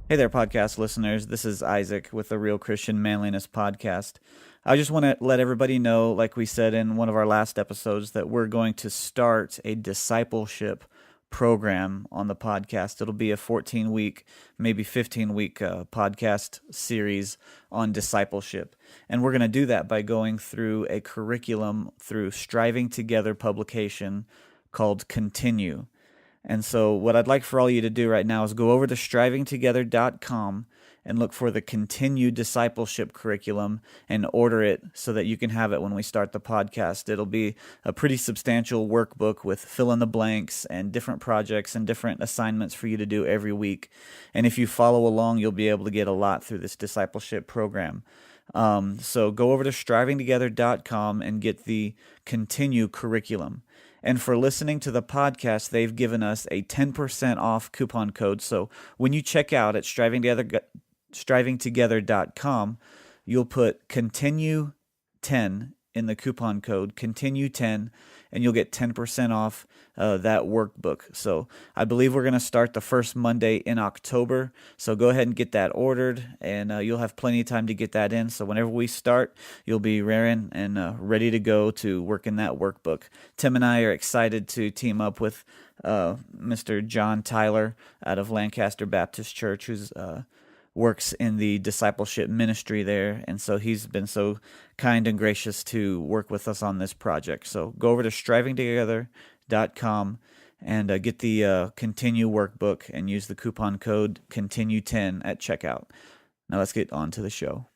Hey there, podcast listeners. This is Isaac with the Real Christian Manliness podcast. I just want to let everybody know, like we said in one of our last episodes, that we're going to start a discipleship program on the podcast. It'll be a 14-week, maybe 15-week podcast series on discipleship. And we're going to do that by going through a curriculum through Striving Together publication called Continue. And so what I'd like for all you to do right now is go over to strivingtogether.com and look for the Continue Discipleship curriculum and order it so that you can have it when we start the podcast. It'll be a pretty substantial workbook with fill in the blanks and different projects and different assignments for you to do every week. And if you follow along, you'll be able to get a lot through this discipleship program. So go over to strivingtogether.com and get the Continue curriculum. And for listening to the podcast, they've given us a 10% off coupon code. So when you check out at strivingtogether.com, you'll put Continue 10 in the coupon code, Continue 10, and you'll get 10% off that workbook. So I believe we're going to start the first Monday in October. So go ahead and get that ordered, and you'll have plenty of time to get that in. So whenever we start, you'll be raring and ready to go to work in that workbook. Tim and I are excited to team up with Mr. John Tyler out of Lancaster Baptist Church, who's works in the discipleship ministry there, and so he's been so kind and gracious to work with us on this project. So go over to strivingtogether.com and get the Continue workbook and use the coupon code Continue10 at checkout. Now let's get on to the show.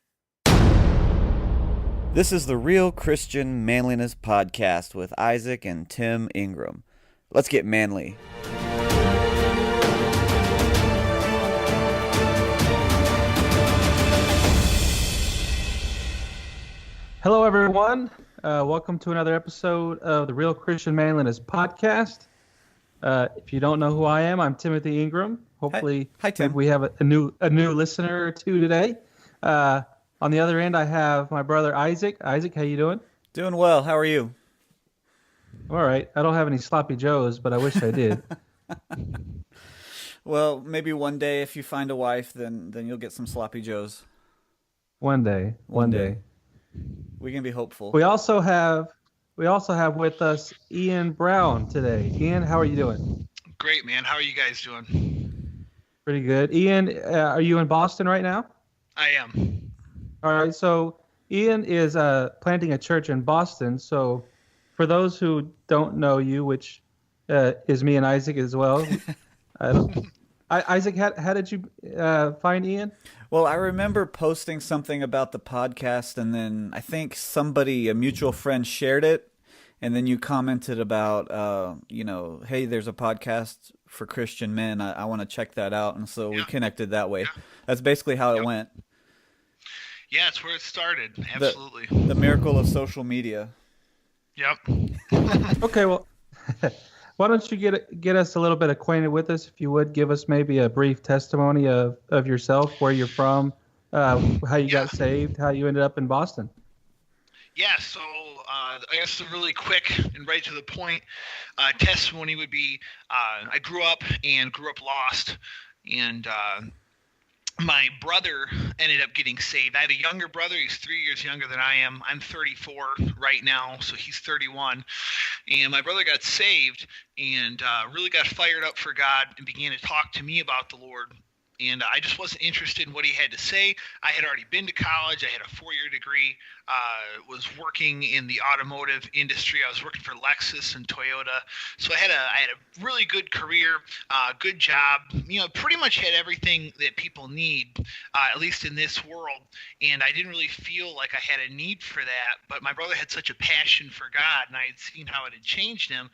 This is the Real Christian Manliness podcast with Isaac and Tim Ingram. Let's get manly. Hello, everyone. Welcome to another episode of the Real Christian Manliness podcast. If you don't know who I am, I'm Timothy Ingram. Hopefully, Hi Tim. we have a new listener or two today. On the other end, I have my brother Isaac. Isaac, how you doing? Doing well. How are you? All right. I don't have any sloppy joes, but I wish I did. Well, maybe one day if you find a wife, then you'll get some sloppy joes. One day. We can be hopeful. We also have with us Ian Brown today. Ian, how are you doing? Great, man. How are you guys doing? Pretty good. Ian, are you in Boston right now? I am. All right. So Ian is planting a church in Boston. So for those who don't know you, which is me and Isaac as well, Isaac, how did you find Ian? Well, I remember posting something about the podcast, and then I think a mutual friend shared it, and then you commented about, hey, there's a podcast for Christian men. I want to check that out, and so we connected that way. That's basically how it went. Yeah, it's where it started. Absolutely. The miracle of social media. Yep. Okay, well, why don't you get us a little bit acquainted with us, if you would? Give us maybe a brief testimony of yourself, where you're from, how you got saved, how you ended up in Boston. Yeah, so I guess the really quick and right to the point testimony would be I grew up lost, and my brother ended up getting saved. I had a younger brother. He's 3 years younger than I am. I'm 34 right now, so he's 31. And my brother got saved and really got fired up for God and began to talk to me about the Lord. And I just wasn't interested in what he had to say. I had already been to college. I had a 4-year degree. Was working in the automotive industry. I was working for Lexus and Toyota. So I had a really good career, good job. Pretty much had everything that people need, at least in this world. And I didn't really feel like I had a need for that. But my brother had such a passion for God, and I had seen how it had changed him.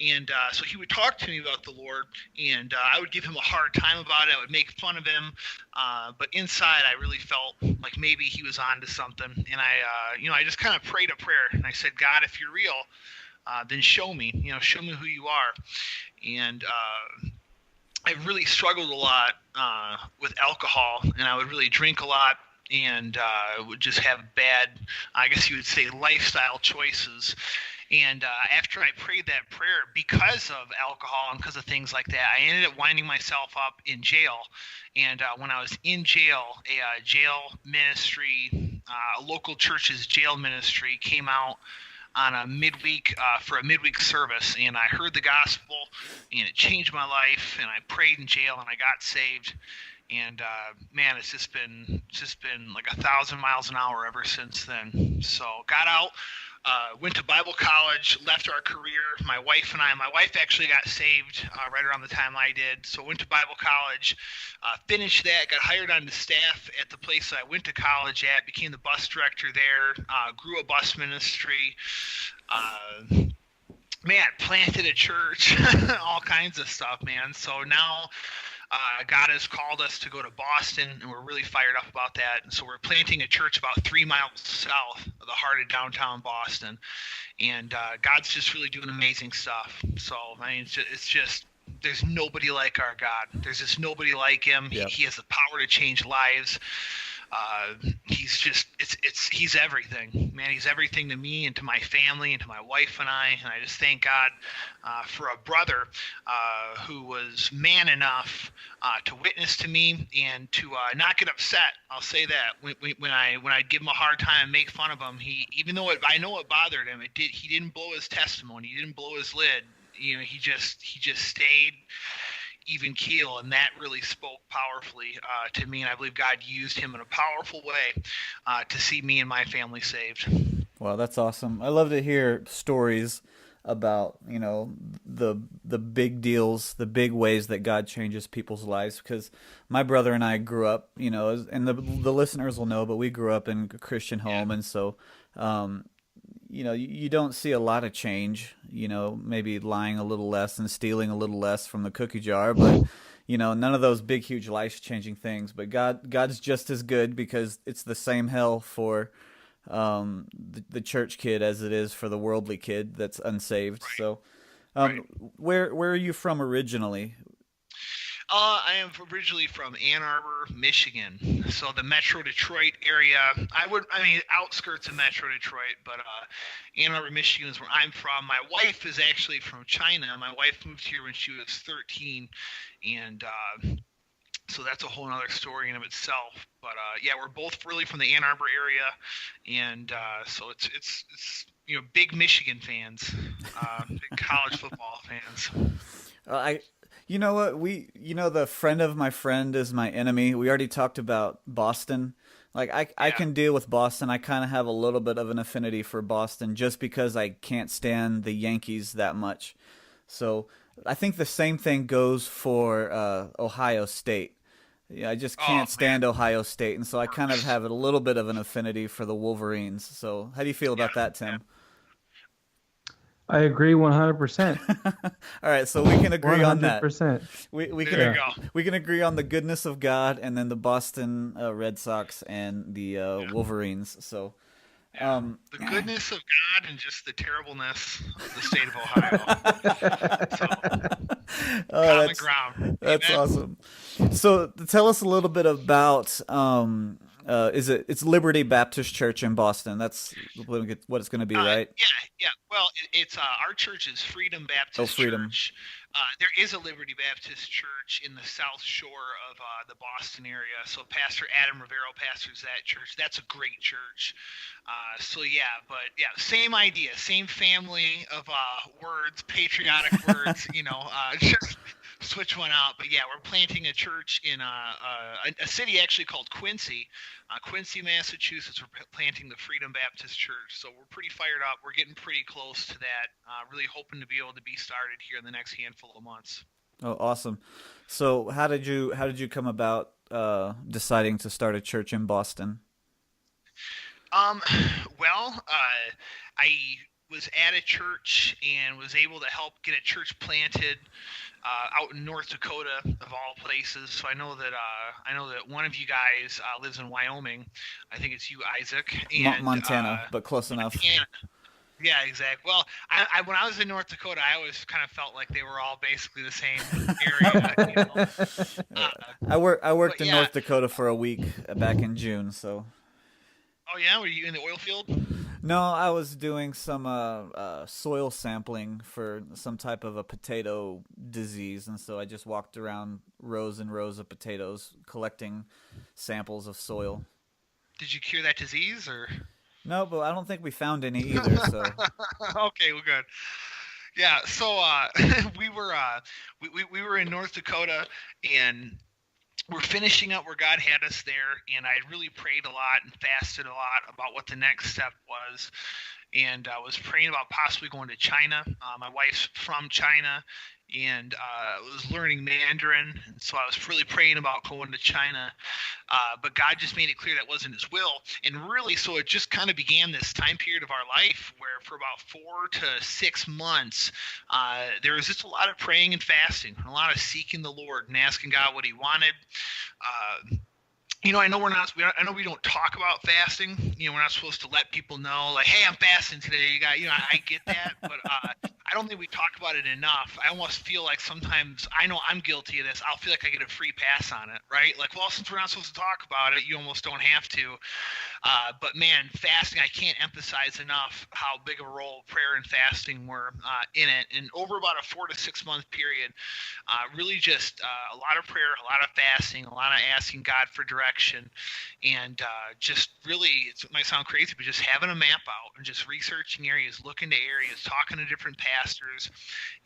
And so he would talk to me about the Lord, and I would give him a hard time about it. I would make fun of him, but inside I really felt like maybe he was onto something. And I just kind of prayed a prayer, and I said, God, if you're real, then show me who you are. And I really struggled a lot with alcohol, and I would really drink a lot, and would just have bad, I guess you would say, lifestyle choices. And after I prayed that prayer, because of alcohol and because of things like that, I ended up winding myself up in jail. And when I was in jail, a jail ministry, a local church's jail ministry came out on a midweek for a midweek service, and I heard the gospel, and it changed my life. And I prayed in jail, and I got saved. And man, it's just been like 1,000 miles an hour ever since then. So got out, went to Bible college, left our career. My wife actually got saved right around the time I did. So went to Bible college, finished that, got hired on the staff at the place that I went to college at, became the bus director there, grew a bus ministry. Man, planted a church, all kinds of stuff, man. So now God has called us to go to Boston, and we're really fired up about that. And so we're planting a church about 3 miles south of the heart of downtown Boston. And God's just really doing amazing stuff. So, I mean, it's just there's nobody like our God. There's just nobody like him. Yep. He has the power to change lives. He's everything, man. He's everything to me and to my family and to my wife and I just thank God for a brother who was man enough to witness to me and to not get upset. I'll say that when I'd give him a hard time and make fun of him, even though I know it bothered him, he didn't blow his testimony, he didn't blow his lid. You know, he just stayed even keel, and that really spoke powerfully to me, and I believe God used him in a powerful way to see me and my family saved. Wow, that's awesome. I love to hear stories about, you know, the big deals, the big ways that God changes people's lives, because my brother and I grew up, you know, and the listeners will know, but we grew up in a Christian home, and so you know, you don't see a lot of change, you know, maybe lying a little less and stealing a little less from the cookie jar, but, you know, none of those big, huge, life-changing things. But God's just as good, because it's the same hell for the church kid as it is for the worldly kid that's unsaved. Right. So Right. where are you from originally? I am originally from Ann Arbor, Michigan, so the Metro Detroit area. Outskirts of Metro Detroit, but Ann Arbor, Michigan is where I'm from. My wife is actually from China. My wife moved here when she was 13, and so that's a whole other story in of itself. But yeah, we're both really from the Ann Arbor area, and so it's you know, big Michigan fans, big college football fans. You know what? The friend of my friend is my enemy. We already talked about Boston. Like, I can deal with Boston. I kind of have a little bit of an affinity for Boston just because I can't stand the Yankees that much. So I think the same thing goes for Ohio State. Yeah, I just can't stand Ohio State, and so I kind of have a little bit of an affinity for the Wolverines. So how do you feel about that, Tim? Yeah. I agree 100%. All right, so we can agree on that. 100%. We can agree on the goodness of God, and then the Boston Red Sox and the Wolverines. So the goodness of God and just the terribleness of the state of Ohio. Common ground. That's Amen. awesome. So tell us a little bit about it's Liberty Baptist Church in Boston. That's what it's going to be, right? Yeah. Well, it's our church is Freedom Baptist Freedom. Church. There is a Liberty Baptist Church in the South Shore of the Boston area. So Pastor Adam Rivero pastors that church. That's a great church. Same idea, same family of words, patriotic words. Just switch one out. But yeah, we're planting a church in a city actually called Quincy, Massachusetts. We're planting the Freedom Baptist Church. So we're pretty fired up. We're getting pretty close to that. Really hoping to be able to be started here in the next handful of months. Oh, awesome. So how did you come about deciding to start a church in Boston? I was at a church and was able to help get a church planted out in North Dakota, of all places. So I know that one of you guys lives in Wyoming. I think it's you, Isaac. And Montana, but close enough. Montana. Yeah, exactly. Well, I when I was in North Dakota, I always kind of felt like they were all basically the same area. I worked in North Dakota for a week back in June, so. Oh yeah, were you in the oil field? No, I was doing some soil sampling for some type of a potato disease, and so I just walked around rows and rows of potatoes collecting samples of soil. Did you cure that disease or? No, but I don't think we found any either. So Okay, well, good. Yeah, so we were in North Dakota, and we're finishing up where God had us there, and I really prayed a lot and fasted a lot about what the next step was. And I was praying about possibly going to China. My wife's from China, and was learning Mandarin, and so I was really praying about going to China. But God just made it clear that wasn't His will, and really, so it just kind of began this time period of our life where, for about 4 to 6 months, there was just a lot of praying and fasting, a lot of seeking the Lord and asking God what He wanted. I know I know we don't talk about fasting. We're not supposed to let people know, like, hey, I'm fasting today. I get that, but I don't think we talk about it enough. I almost feel like sometimes, I know I'm guilty of this, I'll feel like I get a free pass on it, right? Like, well, since we're not supposed to talk about it, you almost don't have to. But man, fasting, I can't emphasize enough how big of a role prayer and fasting were in it. And over about a 4 to 6 month period, really just a lot of prayer, a lot of fasting, a lot of asking God for direction, and just really, it might sound crazy, but just having a map out and just researching areas, looking to areas, talking to different pastors,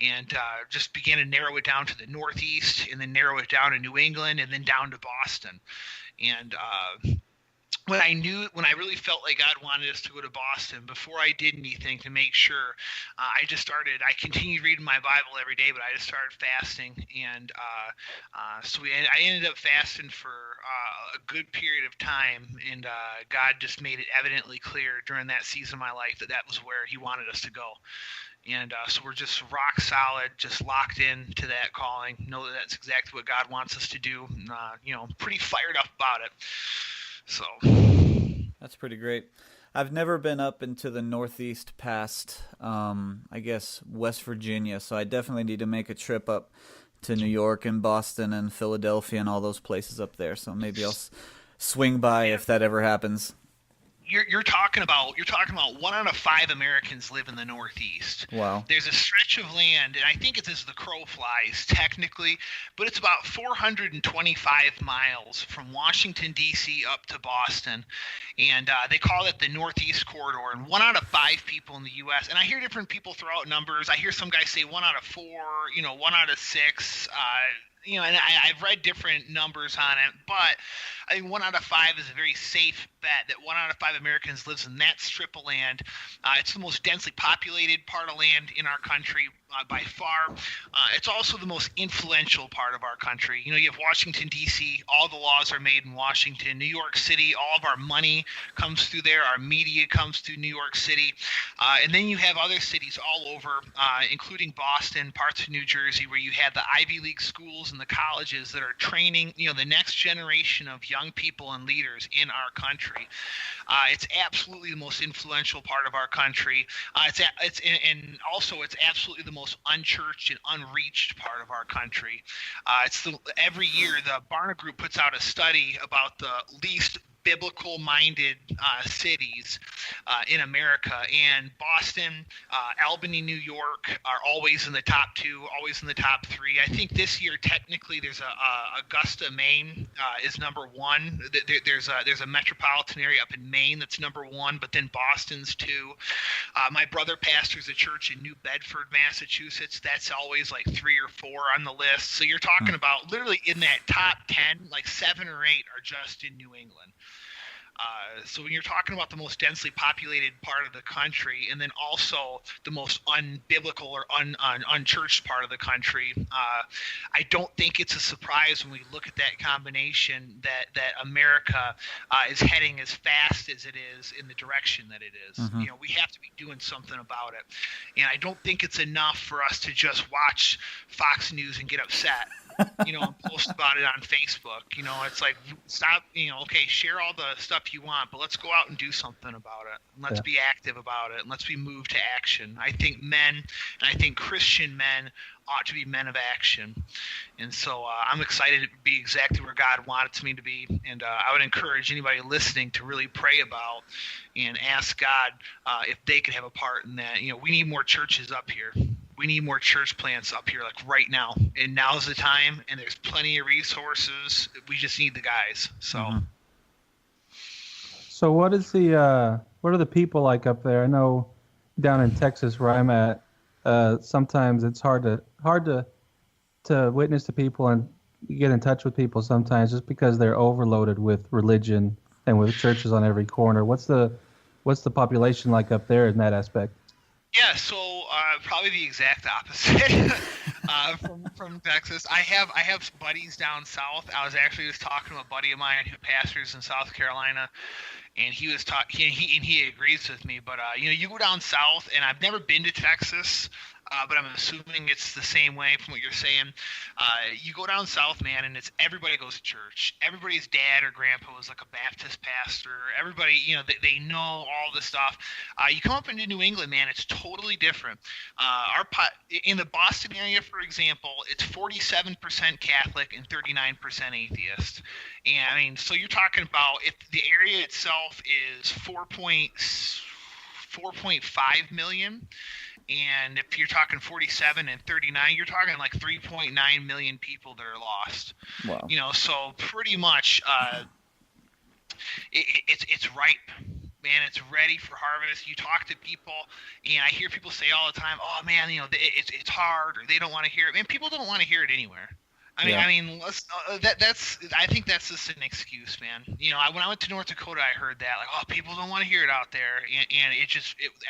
and just began to narrow it down to the Northeast, and then narrow it down to New England, and then down to Boston. And when I really felt like God wanted us to go to Boston, before I did anything to make sure, I continued reading my Bible every day, but I just started fasting. And I ended up fasting for a good period of time. And God just made it evidently clear during that season of my life that was where He wanted us to go. And so we're just rock solid, just locked in to that calling, know that that's exactly what God wants us to do. Pretty fired up about it. So that's pretty great. I've never been up into the Northeast past, I guess, West Virginia, so I definitely need to make a trip up to New York and Boston and Philadelphia and all those places up there. So maybe I'll swing by if that ever happens. You're talking about 1 out of 5 Americans live in the Northeast. Wow. There's a stretch of land, and I think it's as the crow flies technically, but it's about 425 miles from Washington, D.C. up to Boston, and they call it the Northeast Corridor. And 1 out of 5 people in the U.S., and I hear different people throw out numbers. I hear some guys say 1 out of 4, 1 out of 6. And I've read different numbers on it, but I think 1 out of 5 is a very safe bet that 1 out of 5 Americans lives in that strip of land. It's the most densely populated part of land in our country by far. It's also the most influential part of our country. You have Washington, D.C. All the laws are made in Washington. New York City, all of our money comes through there. Our media comes through New York City. And then you have other cities all over, including Boston, parts of New Jersey, where you have the Ivy League schools and the colleges that are training, the next generation of young people and leaders in our country. It's absolutely the most influential part of our country. It's absolutely the most unchurched and unreached part of our country. Every year the Barna Group puts out a study about the least biblical-minded cities in America, and Boston, Albany, New York are always in the top 2, always in the top 3. I think this year technically there's Augusta, Maine is number 1. There's a metropolitan area up in Maine that's number 1, but then Boston's 2. My brother pastors a church in New Bedford, Massachusetts. That's always like 3 or 4 on the list. So you're talking about literally in that top 10, like 7 or 8 are just in New England. So when you're talking about the most densely populated part of the country, and then also the most unbiblical or unchurched part of the country, I don't think it's a surprise when we look at that combination that America is heading as fast as it is in the direction that it is. Mm-hmm. We have to be doing something about it, and I don't think it's enough for us to just watch Fox News and get upset. and post about it on Facebook. It's like, stop, okay, share all the stuff you want, but let's go out and do something about it. And let's be active about it, and let's be moved to action. I think men, and I think Christian men, ought to be men of action. And so I'm excited to be exactly where God wanted me to be. And I would encourage anybody listening to really pray about and ask God if they could have a part in that. We need more churches up here. We need more church plants up here, like right now. And now's the time, and there's plenty of resources. We just need the guys. So, So what are the people like up there? I know down in Texas where I'm at, sometimes it's hard to witness to people and get in touch with people sometimes just because they're overloaded with religion and with churches on every corner. What's the population like up there in that aspect? Yeah, so probably the exact opposite from Texas. I have buddies down south. I was actually just talking to a buddy of mine who pastors in South Carolina, and he was talking. He agrees with me. But you go down south, and I've never been to Texas. But I'm assuming it's the same way from what you're saying. You go down south, man, and it's everybody goes to church. Everybody's dad or grandpa was like a Baptist pastor. Everybody, they know all this stuff. You come up into New England, man, it's totally different. In the Boston area, for example, it's 47% Catholic and 39% atheist. And I mean, so you're talking about, if the area itself is 4.5 million. And if you're talking 47 and 39, you're talking like 3.9 million people that are lost. Wow. So pretty much it's ripe, man. It's ready for harvest. You talk to people, and I hear people say all the time, "Oh man, it's hard," or they don't want to hear it. Man, people don't want to hear it anywhere. I think that's just an excuse, man. When I went to North Dakota, I heard that, like, oh, people don't want to hear it out there, and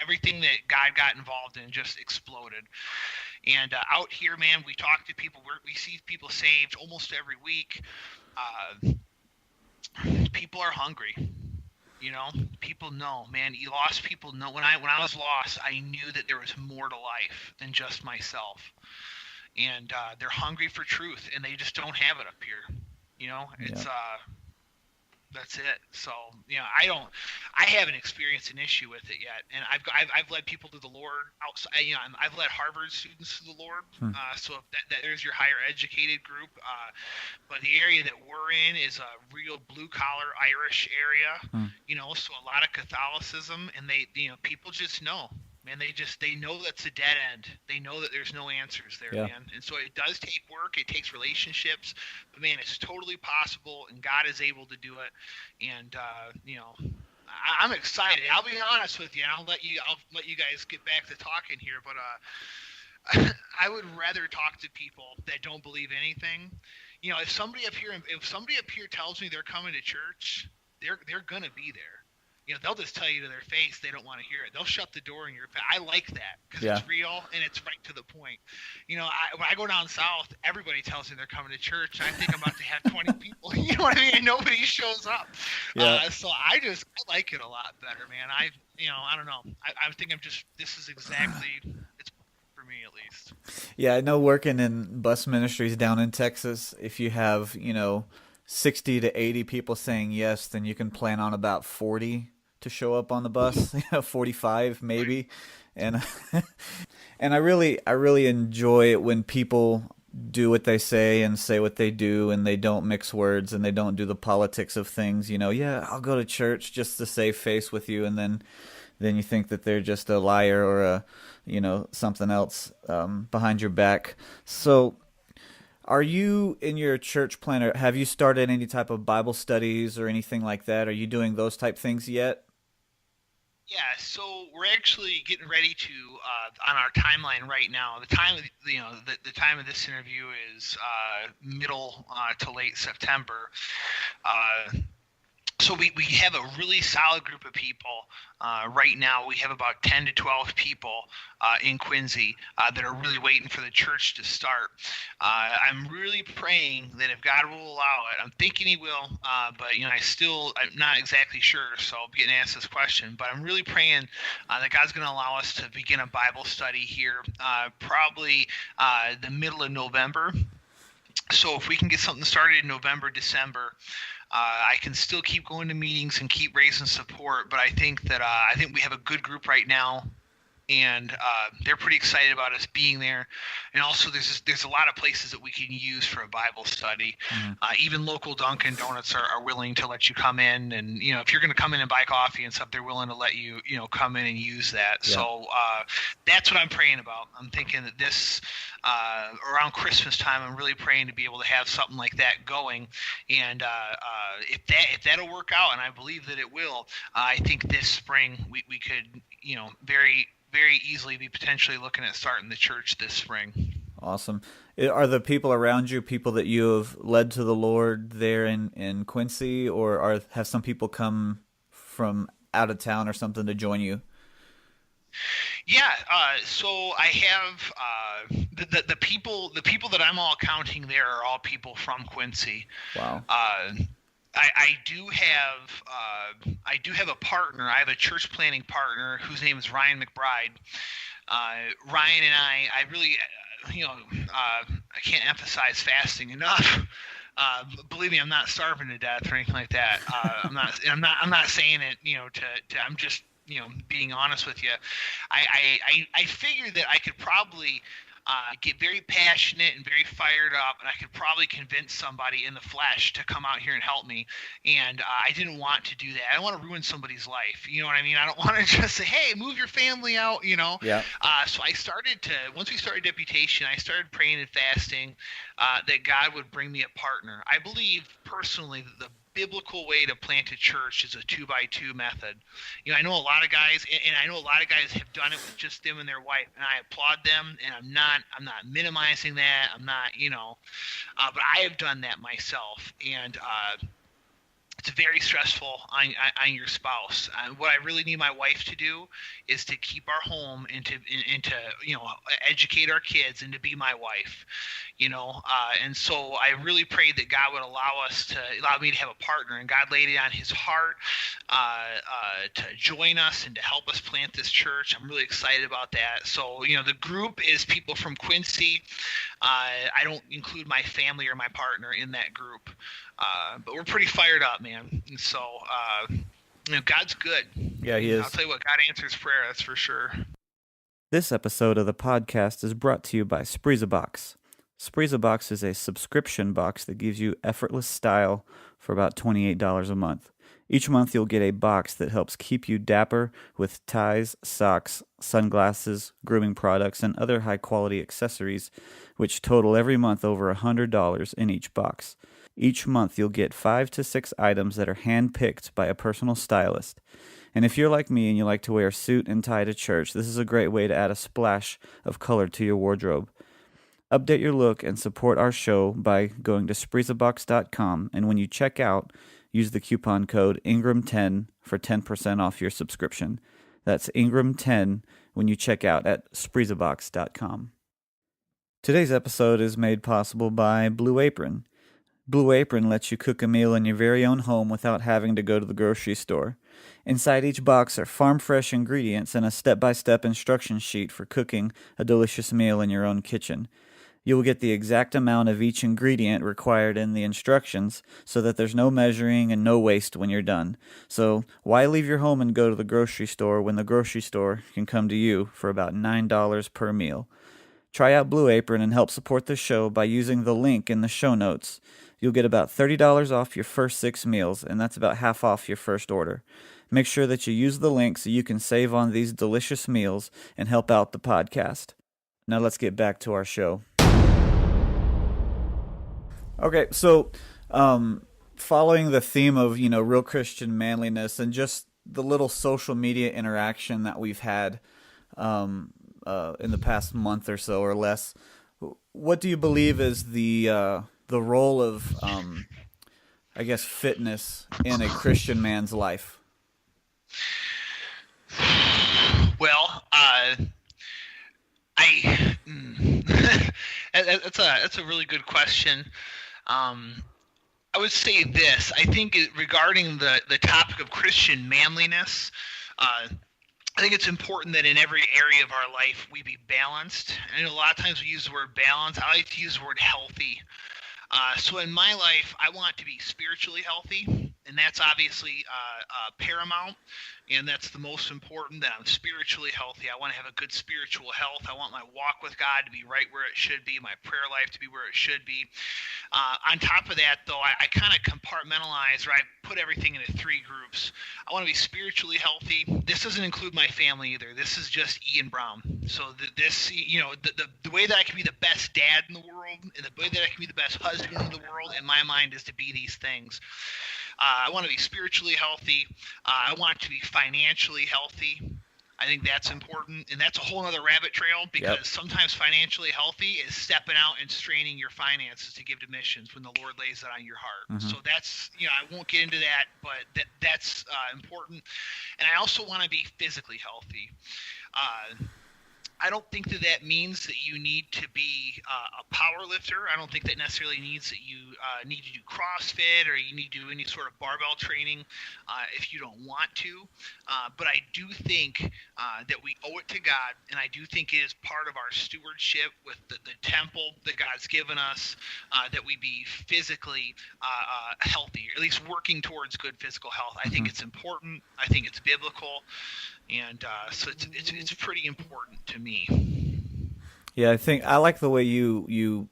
everything that God got involved in just exploded. And out here, man, we talk to people. We see people saved almost every week. People are hungry. People know, man. Lost people know. When I was lost, I knew that there was more to life than just myself. And they're hungry for truth, and they just don't have it up here. It's that's it. So I haven't experienced an issue with it yet, and I've led people to the Lord outside. I've led Harvard students to the Lord. So that there's your higher educated group. But the area that we're in is a real blue collar Irish area. So a lot of Catholicism, and people just know. Man, they know that's a dead end. They know that there's no answers there, man. And so it does take work. It takes relationships. But, man, it's totally possible, and God is able to do it. And, I'm excited. I'll be honest with you, and I'll let you guys get back to talking here. But I would rather talk to people that don't believe anything. If somebody up here tells me they're coming to church, they're going to be there. They'll just tell you to their face they don't want to hear it. They'll shut the door in your face. I like that because it's real and it's right to the point. When I go down south, everybody tells me they're coming to church, and I think I'm about to have 20 people. You know what I mean? And nobody shows up. So I like it a lot better, man. I don't know. I think this is exactly it's for me at least. Yeah, I know working in bus ministries down in Texas, if you have 60 to 80 people saying yes, then you can plan on about 40 to show up on the bus, 45 maybe. And and I really enjoy it when people do what they say and say what they do, and they don't mix words and they don't do the politics of things. I'll go to church just to save face with you, and then you think that they're just a liar or a something else behind your back. So are you in your church planner? Have you started any type of Bible studies or anything like that? Are you doing those type things yet? Yeah, so we're actually getting ready to on our timeline right now. The time of this interview is middle to late September. So we have a really solid group of people. Right now we have about 10 to 12 people in Quincy that are really waiting for the church to start. I'm really praying that if God will allow it, I'm thinking he will, but I'm not exactly sure, so I'm getting asked this question. But I'm really praying that God's going to allow us to begin a Bible study here probably the middle of November. So if we can get something started in November, December, I can still keep going to meetings and keep raising support. But I think we have a good group right now, and they're pretty excited about us being there. And also, there's a lot of places that we can use for a Bible study. Even local Dunkin' Donuts are willing to let you come in, and if you're going to come in and buy coffee and stuff, they're willing to let you come in and use that. Yeah. So that's what I'm praying about. I'm thinking that this around Christmas time, I'm really praying to be able to have something like that going. And if that'll work out, and I believe that it will, I think this spring we could very very easily be potentially looking at starting the church this spring. Awesome. Are the people around you people that you have led to the Lord there in Quincy, or have some people come from out of town or something to join you? Yeah, so I have the people that I'm all counting there are all people from Quincy. Wow. I do have a partner. I have a church planning partner whose name is Ryan McBride. Ryan and I really, I can't emphasize fasting enough. Believe me, I'm not starving to death or anything like that. I'm not saying it, I'm just, being honest with you. I figured that I could probably get very passionate and very fired up, and I could probably convince somebody in the flesh to come out here and help me. And I didn't want to do that. I don't want to ruin somebody's life. You know what I mean? I don't want to just say, hey, move your family out, Yeah. So I started to, once we started Deputation, I started praying and fasting that God would bring me a partner. I believe personally that the biblical way to plant a church is a 2x2 method. I know a lot of guys, and I know a lot of guys have done it with just them and their wife, and I applaud them, and I'm not minimizing that. I'm not, but I have done that myself, and it's very stressful on your spouse. What I really need my wife to do is to keep our home and to educate our kids and to be my wife, and so I really prayed that God would allow me to have a partner, and God laid it on his heart to join us and to help us plant this church. I'm really excited about that. So, the group is people from Quincy. I don't include my family or my partner in that group. But we're pretty fired up, man. And so, God's good. Yeah, he is. I'll tell you what, God answers prayer, that's for sure. This episode of the podcast is brought to you by Spreezabox. Spreezabox is a subscription box that gives you effortless style for about $28 a month. Each month you'll get a box that helps keep you dapper with ties, socks, sunglasses, grooming products, and other high-quality accessories, which total every month over $100 in each box. Each month you'll get 5 to 6 items that are hand-picked by a personal stylist. And if you're like me and you like to wear a suit and tie to church, this is a great way to add a splash of color to your wardrobe. Update your look and support our show by going to Spreezabox.com, and when you check out, use the coupon code Ingram10 for 10% off your subscription. That's Ingram10 when you check out at Spreezabox.com. Today's episode is made possible by Blue Apron. Blue Apron lets you cook a meal in your very own home without having to go to the grocery store. Inside each box are farm-fresh ingredients and a step-by-step instruction sheet for cooking a delicious meal in your own kitchen. You will get the exact amount of each ingredient required in the instructions so that there's no measuring and no waste when you're done. So why leave your home and go to the grocery store when the grocery store can come to you for about $9 per meal? Try out Blue Apron and help support the show by using the link in the show notes. You'll get about $30 off your first 6 meals, and that's about half off your first order. Make sure that you use the link so you can save on these delicious meals and help out the podcast. Now let's get back to our show. Okay, so following the theme of, real Christian manliness and just the little social media interaction that we've had in the past month or so or less, what do you believe is the role of, fitness in a Christian man's life? Well, that's a really good question. I would say this. I think regarding the topic of Christian manliness, I think it's important that in every area of our life we be balanced. And a lot of times we use the word balance. I like to use the word healthy. So in my life, I want to be spiritually healthy, and that's obviously paramount, and that's the most important, that I'm spiritually healthy. I want to have a good spiritual health. I want my walk with God to be right where it should be, my prayer life to be where it should be. On top of that, though, I kind of compartmentalize, or I put everything into three groups. I want to be spiritually healthy. This doesn't include my family either. This is just Ian Brown. So the way that I can be the best dad in the world, and the way that I can be the best husband in the world, in my mind, is to be these things. I want to be spiritually healthy. I want to be financially healthy. I think that's important, and that's a whole other rabbit trail, because sometimes financially healthy is stepping out and straining your finances to give to missions when the Lord lays it on your heart. So that's, I won't get into that, but that's important. And I also want to be physically healthy. I don't think that means that you need to be a power lifter. I don't think that necessarily means that you need to do CrossFit, or you need to do any sort of barbell training if you don't want to. But I do think that we owe it to God, and I do think it is part of our stewardship with the temple that God's given us, that we be physically healthy, or at least working towards good physical health. I think it's important. I think it's biblical. And so it's pretty important to me. Yeah, I think I like the way you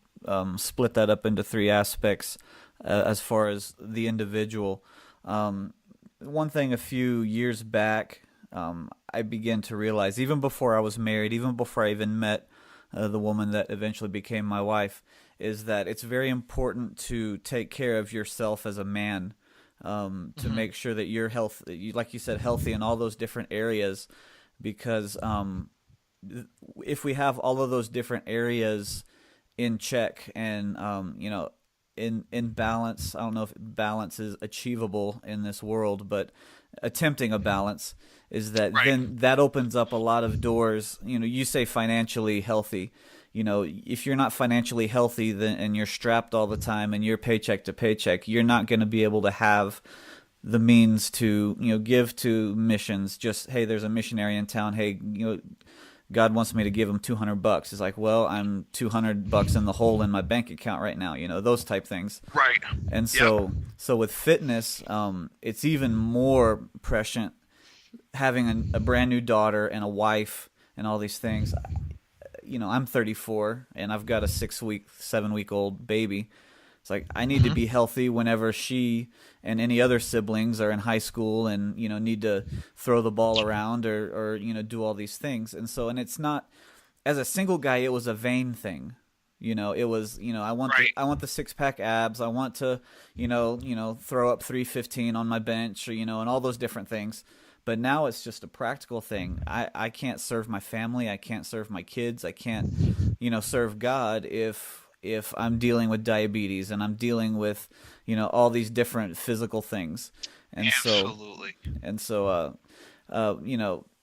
split that up into three aspects as far as the individual. One thing a few years back, I began to realize, even before I was married, even before I even met the woman that eventually became my wife, is that it's very important to take care of yourself as a man. To make sure that you're healthy, like you said, healthy in all those different areas, because if we have all of those different areas in check and in balance, I don't know if balance is achievable in this world, but attempting a balance is that then that opens up a lot of doors. You say financially healthy. If you're not financially healthy, and you're strapped all the time and you're paycheck to paycheck, you're not going to be able to have the means to, give to missions. Just, hey, there's a missionary in town. Hey, God wants me to give him $200. It's like, well, I'm $200 in the hole in my bank account right now. Those type things. Right. And so with fitness, it's even more prescient having a brand new daughter and a wife and all these things. I'm 34 and I've got a 7-week-old baby. It's like I need to be healthy whenever she and any other siblings are in high school and need to throw the ball around or do all these things. And it's not, as a single guy, it was a vain thing. It was I want the 6-pack abs. I want to throw up 315 on my bench, or and all those different things. But now it's just a practical thing. I can't serve my family. I can't serve my kids. I can't, serve God if I'm dealing with diabetes and I'm dealing with, all these different physical things. And Absolutely.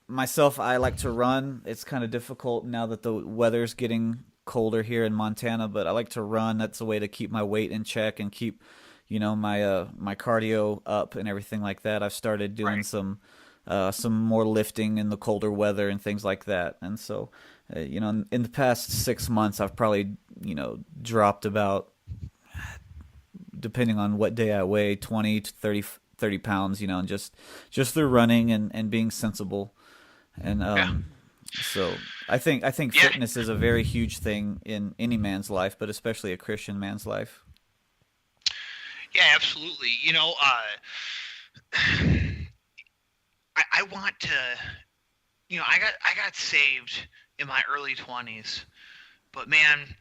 Myself, I like to run. It's kind of difficult now that the weather's getting colder here in Montana, but I like to run. That's a way to keep my weight in check and keep, my cardio up and everything like that. I've started doing some more lifting in the colder weather and things like that. And so, in the past 6 months, I've probably, dropped about, depending on what day I weigh, 20 to 30 pounds, and just through running and being sensible. And so I think fitness is a very huge thing in any man's life, but especially a Christian man's life. Yeah, absolutely. I want to, I got saved in my early 20s, but man,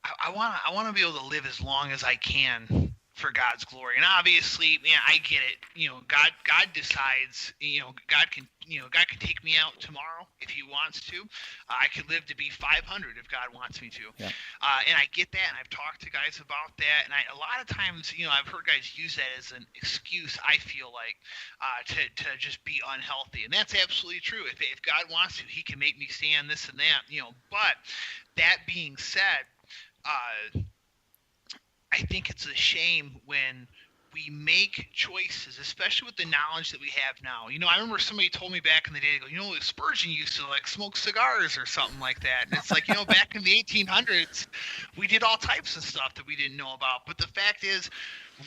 I want to be able to live as long as I can for God's glory. And obviously, man, I get it. God decides. God can take me out tomorrow if He wants to. I could live to be 500 if God wants me to. Yeah. And I get that, and I've talked to guys about that. And a lot of times, I've heard guys use that as an excuse. I feel like to just be unhealthy, and that's absolutely true. If God wants to, He can make me stand this and that. But that being said, I think it's a shame when we make choices, especially with the knowledge that we have now. I remember somebody told me back in the day, they go, Spurgeon used to like smoke cigars or something like that. And it's like, back in the 1800s, we did all types of stuff that we didn't know about. But the fact is,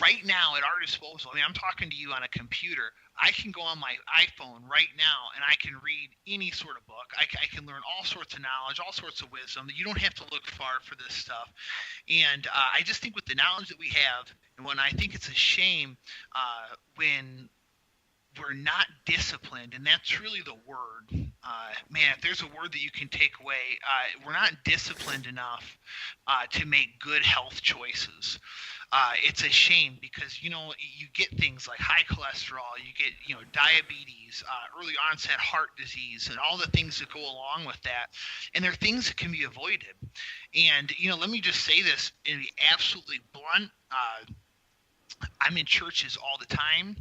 right now at our disposal, I'm talking to you on a computer. I can go on my iPhone right now and I can read any sort of book. I can learn all sorts of knowledge, all sorts of wisdom. You don't have to look far for this stuff. And I just think with the knowledge that we have, and when I think it's a shame when we're not disciplined, and that's really the word. Man, if there's a word that you can take away, we're not disciplined enough to make good health choices. It's a shame because, you get things like high cholesterol, you get, diabetes, early onset heart disease, and all the things that go along with that. And they're things that can be avoided. And, let me just say this and be absolutely blunt. I'm in churches all the time.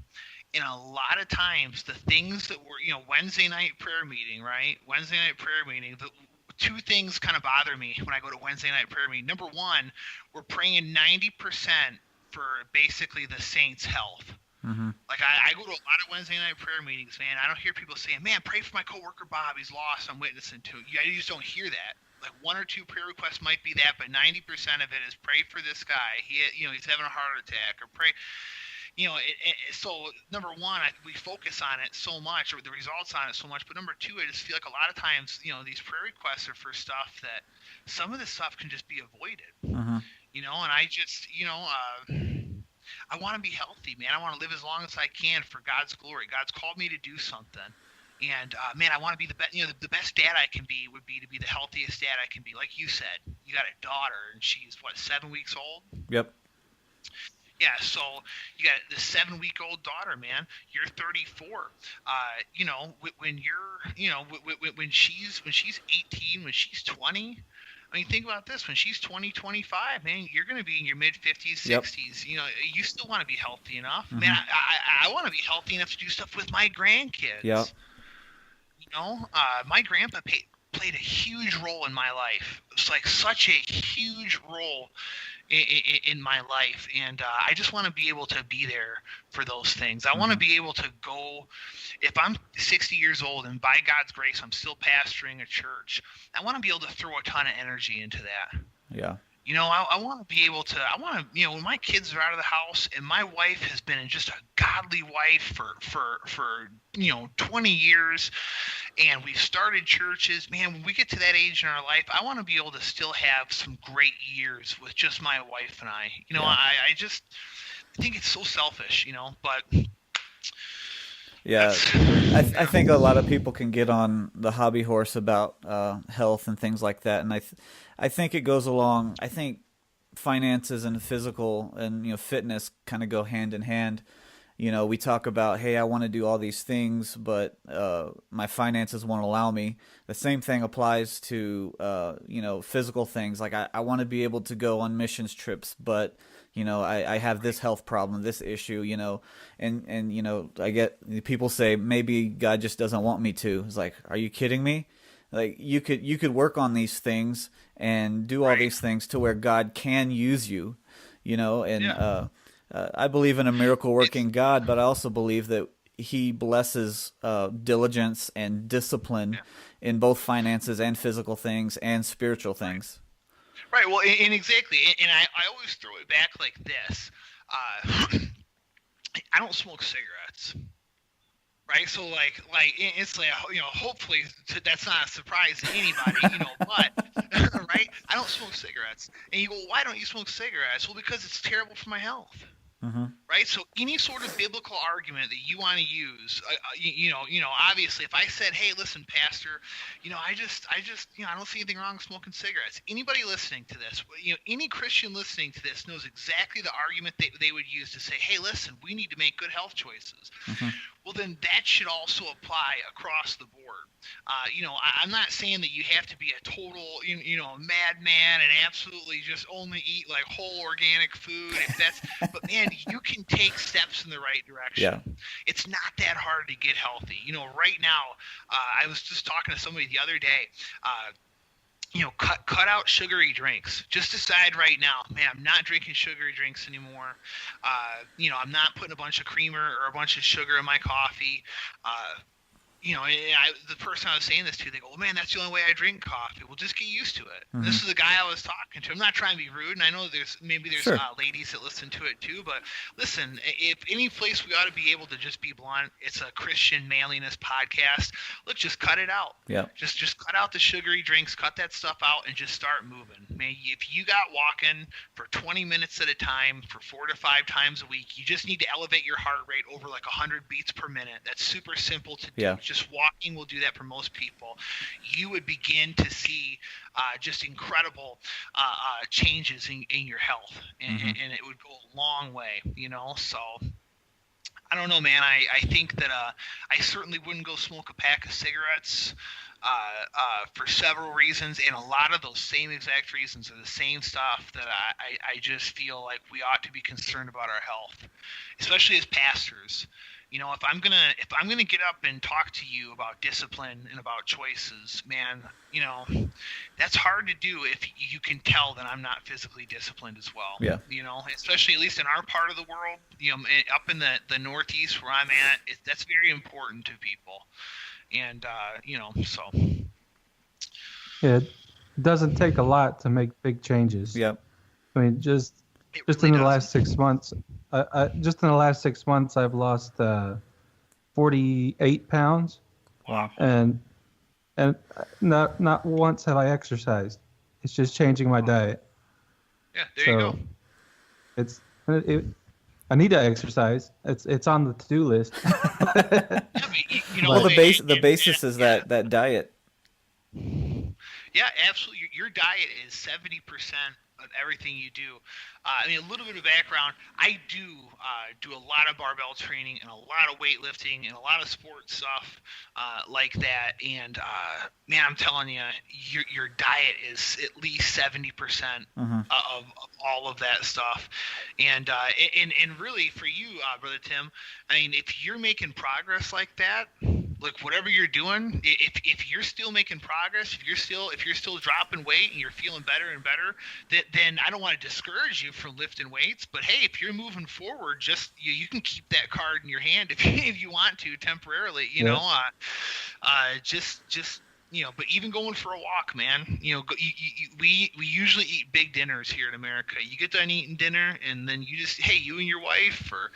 And a lot of times the things that were, Wednesday night prayer meeting, right? Wednesday night prayer meeting, the two things kind of bother me when I go to Wednesday night prayer meeting. Number one, we're praying 90% for basically the saints' health. Mm-hmm. Like I go to a lot of Wednesday night prayer meetings, man. I don't hear people saying, man, pray for my coworker Bob. He's lost. I'm witnessing to. You just don't hear that. Like one or two prayer requests might be that, but 90% of it is pray for this guy. He's having a heart attack, or pray. So number one, we focus on it so much, or the results on it so much. But number two, I just feel like a lot of times, these prayer requests are for stuff that some of this stuff can just be avoided. Uh-huh. And I just, I want to be healthy, man. I want to live as long as I can for God's glory. God's called me to do something. And, man, I want to be the best, the best dad I can be would be to be the healthiest dad I can be. Like you said, you got a daughter and she's 7 weeks old? Yep. Yeah, so you got the 7-week-old daughter, man. You're 34. When you're, when she's 18, when she's 20. I mean, think about this. When she's 20, 25, man, you're going to be in your mid-50s, 60s. Yep. You still want to be healthy enough. Mm-hmm. Man, I want to be healthy enough to do stuff with my grandkids. Yep. My grandpa played a huge role in my life. It's like such a huge role in my life, and I just want to be able to be there for those things. I want to be able to go, if I'm 60 years old and by God's grace I'm still pastoring a church, I want to be able to throw a ton of energy into that. Yeah. I want to be able to, when my kids are out of the house, and my wife has been just a godly wife for 20 years, and we've started churches, man, when we get to that age in our life, I want to be able to still have some great years with just my wife and I. I just think it's so selfish, but... Yeah, I think a lot of people can get on the hobby horse about health and things like that, and I think it goes along. I think finances and physical and fitness kind of go hand in hand. We talk about, hey, I want to do all these things, but my finances won't allow me. The same thing applies to physical things. Like I want to be able to go on missions trips, but I have this health problem, this issue, and I get people say maybe God just doesn't want me to. It's like, are you kidding me? Like you could work on these things and do all these things to where God can use you, and I believe in a miracle working God, but I also believe that He blesses diligence and discipline in both finances and physical things and spiritual things. Right. Well, and exactly. And I always throw it back like this. I don't smoke cigarettes. Right. So like it's like, hopefully that's not a surprise to anybody, but right. I don't smoke cigarettes. And you go, why don't you smoke cigarettes? Well, because it's terrible for my health. Mm-hmm. Right. So any sort of biblical argument that you want to use, obviously, if I said, hey, listen, Pastor, I don't see anything wrong with smoking cigarettes. Anybody listening to this, any Christian listening to this knows exactly the argument they would use to say, hey, listen, we need to make good health choices. Mm-hmm. Well, then that should also apply across the board. I'm not saying that you have to be a total, madman and absolutely just only eat like whole organic food. But man, you can take steps in the right direction. Yeah. It's not that hard to get healthy. Right now, I was just talking to somebody the other day. cut out sugary drinks. Just decide right now, man, I'm not drinking sugary drinks anymore. I'm not putting a bunch of creamer or a bunch of sugar in my coffee. The person I was saying this to, they go, well, man, that's the only way I drink coffee. Well, just get used to it. Mm-hmm. This is the guy I was talking to. I'm not trying to be rude, and I know there's Sure. ladies that listen to it too, but listen, if any place we ought to be able to just be blunt, it's a Christian manliness podcast. Look, just cut it out. Yeah. Just cut out the sugary drinks, cut that stuff out, and just start moving. Man, if you got walking for 20 minutes at a time for 4 to 5 times a week, you just need to elevate your heart rate over like 100 beats per minute. That's super simple to do. Yeah. Just walking will do that for most people. You would begin to see just incredible changes in your health, and it would go a long way, So I don't know, man. I think that I certainly wouldn't go smoke a pack of cigarettes for several reasons, and a lot of those same exact reasons are the same stuff that I just feel like we ought to be concerned about our health, especially as pastors. If I'm gonna get up and talk to you about discipline and about choices, man, that's hard to do if you can tell that I'm not physically disciplined as well. Yeah. Especially at least in our part of the world, up in the Northeast where I'm at, that's very important to people, and so. Yeah, it doesn't take a lot to make big changes. Yep. I mean, just really in the doesn't. last 6 months, just in the last 6 months, I've lost 48 pounds, Wow. and not once have I exercised. It's just changing my diet. Yeah, there you go. I need to exercise. It's on the to-do list. Well, the basis is that diet. Yeah, absolutely. Your diet is 70% of everything you do. A little bit of background. I do a lot of barbell training and a lot of weightlifting and a lot of sports stuff like that. And man, I'm telling you, your diet is at least 70% of all of that stuff. And really for you, Brother Tim, if you're making progress like that, like whatever you're doing, if you're still making progress, if you're still dropping weight and you're feeling better and better, then I don't want to discourage you from lifting weights. But hey, if you're moving forward, just you can keep that card in your hand if you want to temporarily. But even going for a walk, man. We usually eat big dinners here in America. You get done eating dinner, and then you and your wife, or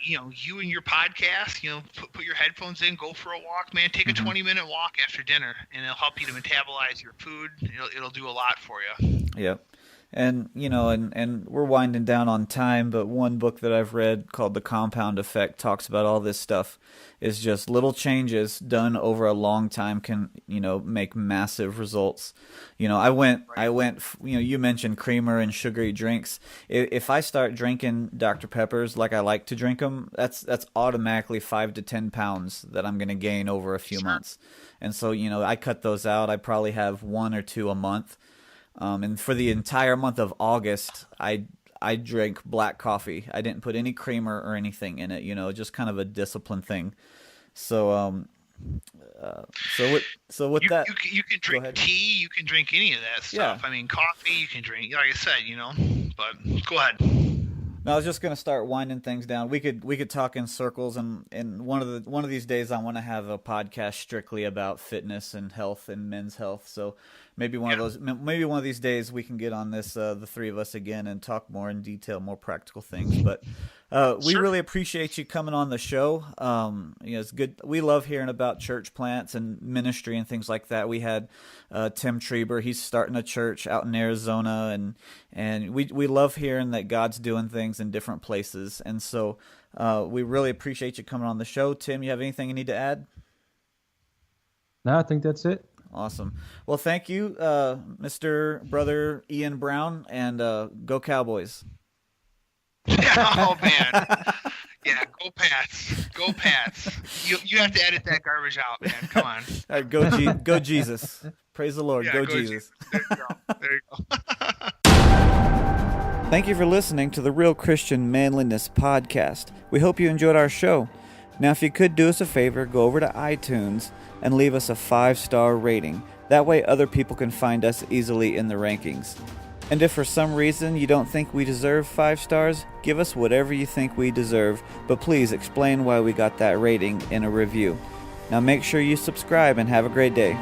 you and your podcast. Put your headphones in, go for a walk, man. Take a 20-minute walk after dinner, and it'll help you to metabolize your food. It'll do a lot for you. Yep. And and we're winding down on time, but one book that I've read called The Compound Effect talks about all this stuff. Is just little changes done over a long time can make massive results. I went. You mentioned creamer and sugary drinks. If I start drinking Dr. Peppers like I like to drink them, that's automatically 5 to 10 pounds that I'm going to gain over a few months. And so I cut those out. I probably have 1 or 2 a month. And for the entire month of August, I drank black coffee. I didn't put any creamer or anything in it, just kind of a discipline thing. So, with that, you can drink tea, you can drink any of that stuff. Yeah. Coffee, you can drink, like I said, but go ahead. No, I was just going to start winding things down. We could talk in circles, and one of these days I want to have a podcast strictly about fitness and health and men's health. So maybe one of these days we can get on this, the three of us again, and talk more in detail, more practical things. But we really appreciate you coming on the show. It's good. We love hearing about church plants and ministry and things like that. We had Tim Trieber. He's starting a church out in Arizona, and we love hearing that God's doing things in different places. And so we really appreciate you coming on the show. Tim, you have anything you need to add? No, I think that's it. Awesome. Well, thank you, Mr. Brother Ian Brown, and go Cowboys. Oh man, yeah, go Pats. You have to edit that garbage out, man. Come on. All right, go Jesus. Praise the Lord. Yeah, go Jesus. There you go. Thank you for listening to the Real Christian Manliness podcast. We hope you enjoyed our show. Now, if you could do us a favor, go over to iTunes and leave us a 5-star rating. That way other people can find us easily in the rankings. And if for some reason you don't think we deserve 5 stars, give us whatever you think we deserve, but please explain why we got that rating in a review. Now make sure you subscribe and have a great day.